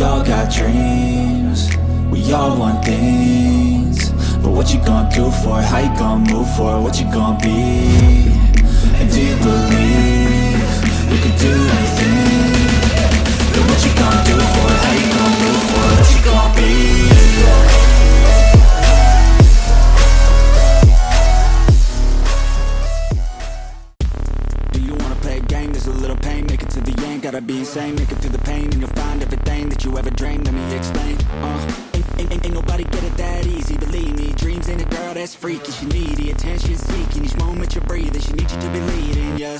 all got dreams, we all want things, but what you gonna do for it? How you gonna move for it? What you gonna be? And do you believe you can do anything? But what you gonna do for it? How you gonna move for it? What you gonna be? Gotta be insane, make it through the pain, and you'll find everything that you ever dreamed. Let me explain. Ain't nobody get it that easy. Believe me, dreams ain't a girl that's freaky. She need the attention seeking. Each moment you're breathing, she needs you to be leading. Yeah.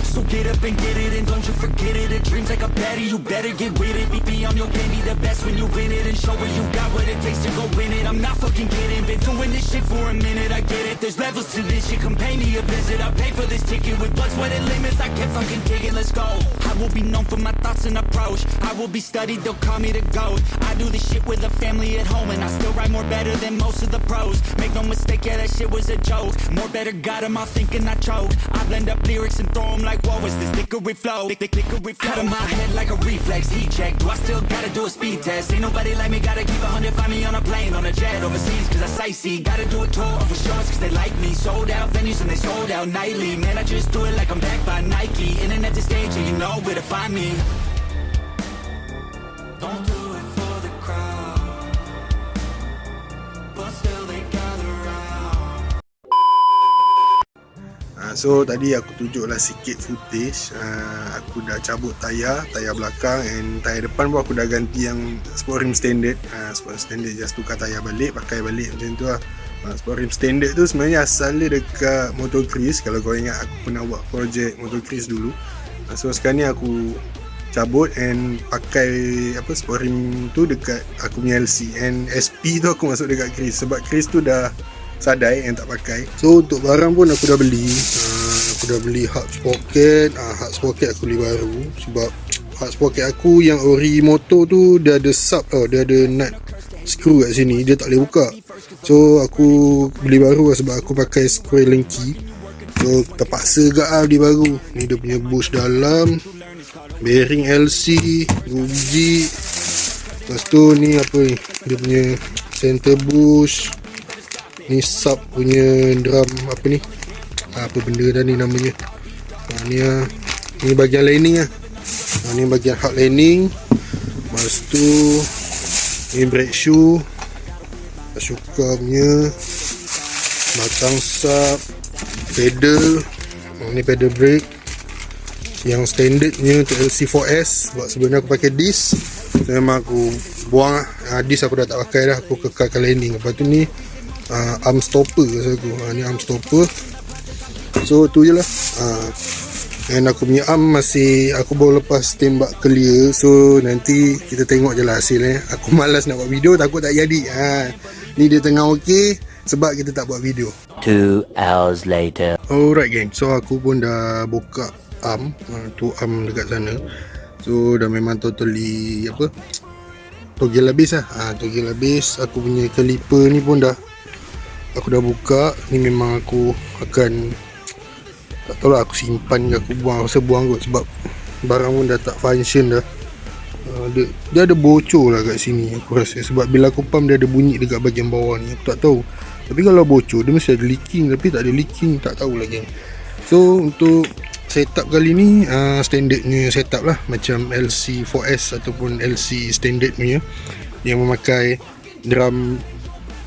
So get up and get it, and don't you forget it. A dream's like a baddie, you better get with it. Be on your game, be the best when you win it, and show her you got what it takes to go win it. I'm not fucking kidding, been doing this shit for a minute. I get it, there's levels to this shit. Come pay me a visit. I pay for this ticket with blood, sweat, and limits. I can't fucking dig it. Let's go. I will be known for my thoughts and approach. I will be studied, they'll call me the GOAT. I do this shit with a family at home, and I still write more better than most of the pros. Make no mistake, yeah, that shit was a joke. More better got 'em off thinking I choke. I blend up lyrics and throw 'em like, whoa, is this liquid flow? Liquid flow. Out of my head like a reflex, heat check. Do I still gotta do a speed test? Ain't nobody like me, gotta keep 100, find me on a plane, on a jet, overseas, cause I sightsee. Gotta do a tour for shows, cause they like me. Sold out venues and they sold out nightly. Man, I just do it like I'm backed by Nike. Internet to stage, and you know where to find me. Don't do it for the crowd, but still they gather round. So tadi aku tunjuklah sikit footage. Aku dah cabut tayar belakang, and tayar depan pun aku dah ganti yang sport rim standard. Sport rim standard just tukar tayar balik, pakai balik macam tu lah. Sport rim standard tu sebenarnya asalnya dekat Motor Crease. Kalau kau ingat, aku pernah buat projek Motor Crease dulu. So sekarang ni aku cabut and pakai sport rim tu dekat aku punya LC, and SP tu aku masuk dekat Crease sebab Crease tu dah sadai yang tak pakai. So untuk barang pun aku dah beli. Aku dah beli hub sprocket. Hub sprocket aku beli baru sebab hub sprocket aku yang ori motor tu dia ada sub tau, dia ada nut screw kat sini, dia tak boleh buka. So aku beli baru lah sebab aku pakai square linky. So terpaksa gak beli baru. Ni dia punya bush dalam, bearing LC, buji. Lepas tu ni apa ni, dia punya center bush. Ni sub punya drum apa ni, apa benda dah ni namanya. Ni bahagian lining lah. Ni bahagian hard lining. Lepas tu ni brake shoe, Ashoka punya batang sub, pedal. Ni pedal brake yang standardnya untuk LC4S sebab sebelum aku pakai disc. Memang aku buang lah. Disc aku dah tak pakai dah, aku kekalkan lining. Lepas tu ni arm stopper aku. Ni arm stopper. So tu je lah. And aku punya arm masih, aku baru lepas tembak clear. So nanti kita tengok je lah hasilnya. Aku malas nak buat video, takut tak jadi. Ni dia tengah okey sebab kita tak buat video. 2 hours later. Alright gang, so aku pun dah buka arm. Tu arm dekat sana. So dah memang totally togel habis lah. Togel habis. Aku punya caliper ni pun dah aku dah buka. Ni memang aku akan, tak tahu lah aku simpan ke aku buang. Aku rasa buang kot sebab barang pun dah tak function dah. Dia ada bocor lah kat sini aku rasa, sebab bila aku pump dia ada bunyi dekat bahagian bawah ni. Aku tak tahu, tapi kalau bocor dia mesti ada leaking, tapi tak ada leaking, tak tahu lagi. So untuk setup kali ni standardnya setup lah, macam LC4S ataupun LC standard punya yang memakai drum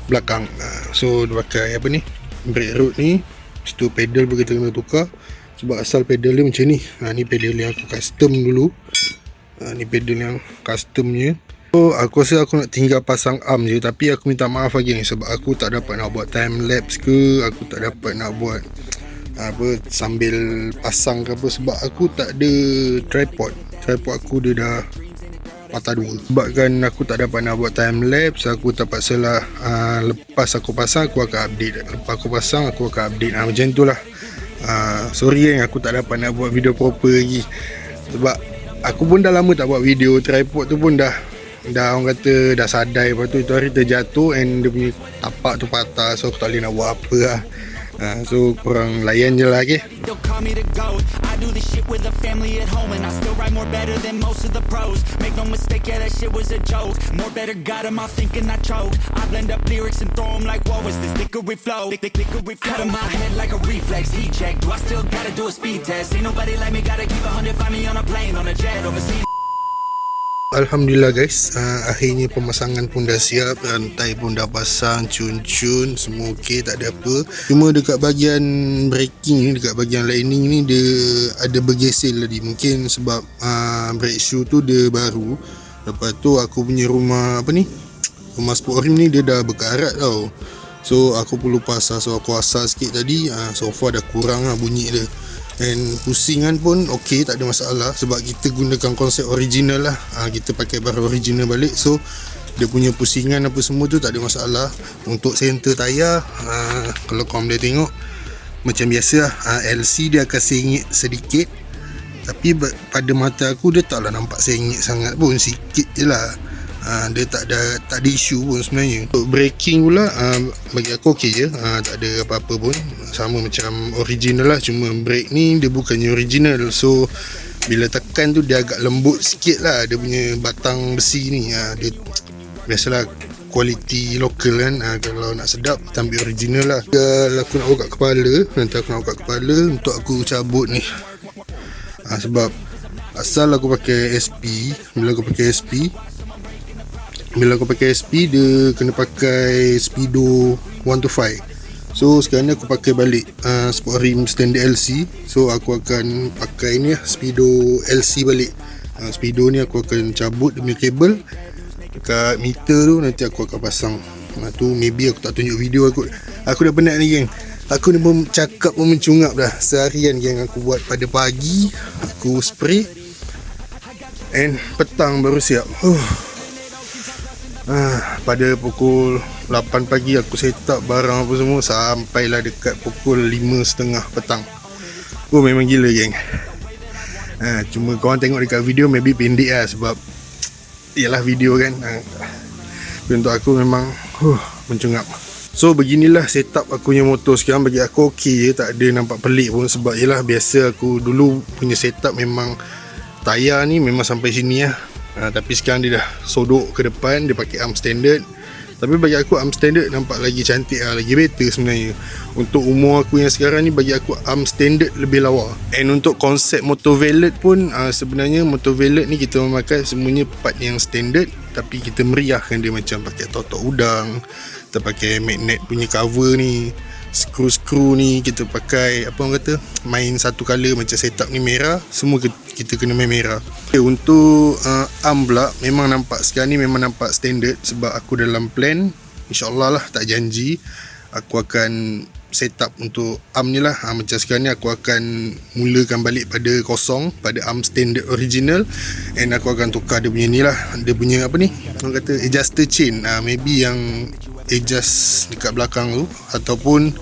belakang. So dia pakai apa ni, brake rod ni. Lepas tu pedal pun kita kena tukar sebab asal pedal dia macam ni. Ni pedal yang aku custom dulu. Ni pedal yang customnya. So aku rasa aku nak tinggal pasang arm je, tapi aku minta maaf lagi ni sebab aku tak dapat nak buat time lapse ke, aku tak dapat nak buat sambil pasang ke apa, sebab aku tak ada tripod aku dia dah patah dua. Sebab kan aku tak dapat nak buat time lapse, aku terpaksa lah lepas aku pasang aku akan update, lepas aku pasang aku akan update. Macam tu lah. Sorry yang aku tak dapat nak buat video proper lagi sebab aku pun dah lama tak buat video. Tripod tu pun dah orang kata dah sadai. Lepas tu itu hari terjatuh and dia punya tapak tu patah, so aku tak boleh nak buat apa lah. So korang layan je lah, okay? They'll call me the GOAT. I do this shit with a family at home, and I still write more better than most of the pros. Make no mistake, yeah, that shit was a joke. More better got 'em off thinking I choke. I blend up lyrics and throw 'em like, whoa, is this liquid flow? Liquid flow. Out of my head like a reflex, heat check. Do I still gotta do a speed test? Ain't nobody like me, gotta keep 100, find me on a plane, on a jet, overseas. Alhamdulillah guys, akhirnya pemasangan pun dah siap, rantai pun dah pasang, cun-cun, semua okey, tak ada apa. Cuma dekat bahagian braking ni, dekat bahagian lining ni dia ada bergesel tadi. Mungkin sebab brake shoe tu dia baru. Lepas tu aku punya rumah rumah sport rim ni dia dah berkarat tau. So aku perlu pasang, so aku asal sikit tadi. So far dah kurang lah bunyi dia. And pusingan pun okey, tak ada masalah sebab kita gunakan konsep original lah. Kita pakai barang original balik, so dia punya pusingan apa semua tu tak ada masalah. Untuk center tayar, kalau korang boleh tengok macam biasa lah, LC dia akan sengit sedikit, tapi pada mata aku dia taklah nampak sengit sangat pun, sikit je lah. Dia tak ada isu pun sebenarnya. Untuk braking pula, bagi aku okey je, tak ada apa-apa pun, sama macam original lah. Cuma brake ni dia bukannya original, so bila tekan tu dia agak lembut sikit lah, dia punya batang besi ni. Dia biasalah kualiti lokal kan. Kalau nak sedap kita ambil original lah. Kalau aku nak buka kepala, nanti aku nak buka kepala untuk aku cabut ni. Sebab asal aku pakai SP, bila aku pakai SP dia kena pakai Speedo 125. So sekarang ni aku pakai balik sport rim standard LC. So aku akan pakai ni Speedo LC balik. Speedo ni aku akan cabut dia punya kabel dekat meter tu, nanti aku akan pasang. Tu maybe aku tak tunjuk video aku dah penat ni geng. Aku ni pun cakap pun mencungap dah. Seharian geng aku buat, pada pagi aku spray and petang baru siap. Pada pukul 8 pagi aku set up barang apa semua, sampailah dekat pukul 5.30 petang. Memang gila geng. Cuma korang tengok dekat video maybe pendek lah, sebab ialah video kan. Tapi untuk aku memang mencungap. So beginilah setup aku punya motor sekarang. Bagi aku okey je, tak ada nampak pelik pun. Sebab ialah biasa aku dulu punya setup memang tayar ni memang sampai sini lah. Tapi sekarang dia dah sodok ke depan, dia pakai arm standard. Tapi bagi aku arm standard nampak lagi cantik lah, lagi better sebenarnya. Untuk umur aku yang sekarang ni, bagi aku arm standard lebih lawa. And untuk konsep motor valet pun, sebenarnya motor valet ni kita memakai semuanya part yang standard, tapi kita meriahkan dia macam pakai totok udang, kita pakai magnet punya cover ni, skru-skru ni kita pakai, apa orang kata, main satu colour macam setup ni merah, semua kita kena main merah. Untuk arm pula memang nampak sekarang ni memang nampak standard, sebab aku dalam plan, insyaAllah lah, tak janji, aku akan setup untuk arm ni lah. Macam sekarang ni aku akan mulakan balik pada kosong, pada arm standard original, and aku akan tukar dia punya ni lah, dia punya apa ni, orang kata adjuster chain, maybe yang adjust dekat belakang tu, ataupun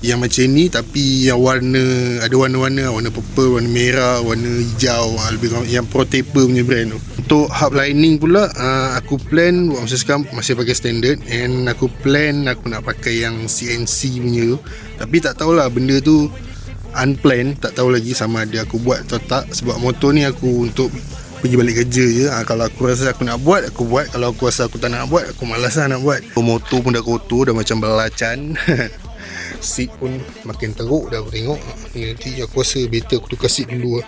yang macam ni tapi yang warna, ada warna-warna, warna purple, warna merah, warna hijau, lebih yang pro taper punya brand tu. Untuk hub lining pula, aku plan masa sekarang masih pakai standard, and aku plan aku nak pakai yang CNC punya tu. Tapi tak tahulah, benda tu unplanned, tak tahu lagi sama ada aku buat atau tak. Sebab motor ni aku untuk pergi balik kerja je. Kalau aku rasa aku nak buat, aku buat. Kalau aku rasa aku tak nak buat, aku malas lah nak buat. Motor pun dah kotor, dah macam belacan. Seat pun makin teruk dah aku tengok. Nanti aku rasa better aku tukar seat dulu lah.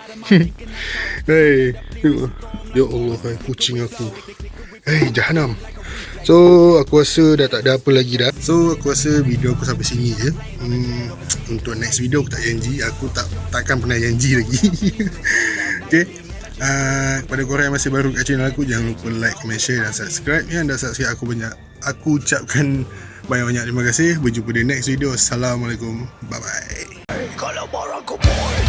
Hey, ya Allah, kucing aku. Hey, jahanam. So aku rasa dah tak ada apa lagi dah. So aku rasa video aku sampai sini je. Untuk next video aku tak janji. Aku takkan pernah janji lagi. Okay. Kepada korang yang masih baru kat channel aku, jangan lupa like, comment, share dan subscribe. Yang dah subscribe aku ucapkan banyak-banyak terima kasih. Berjumpa di next video. Assalamualaikum. Bye bye.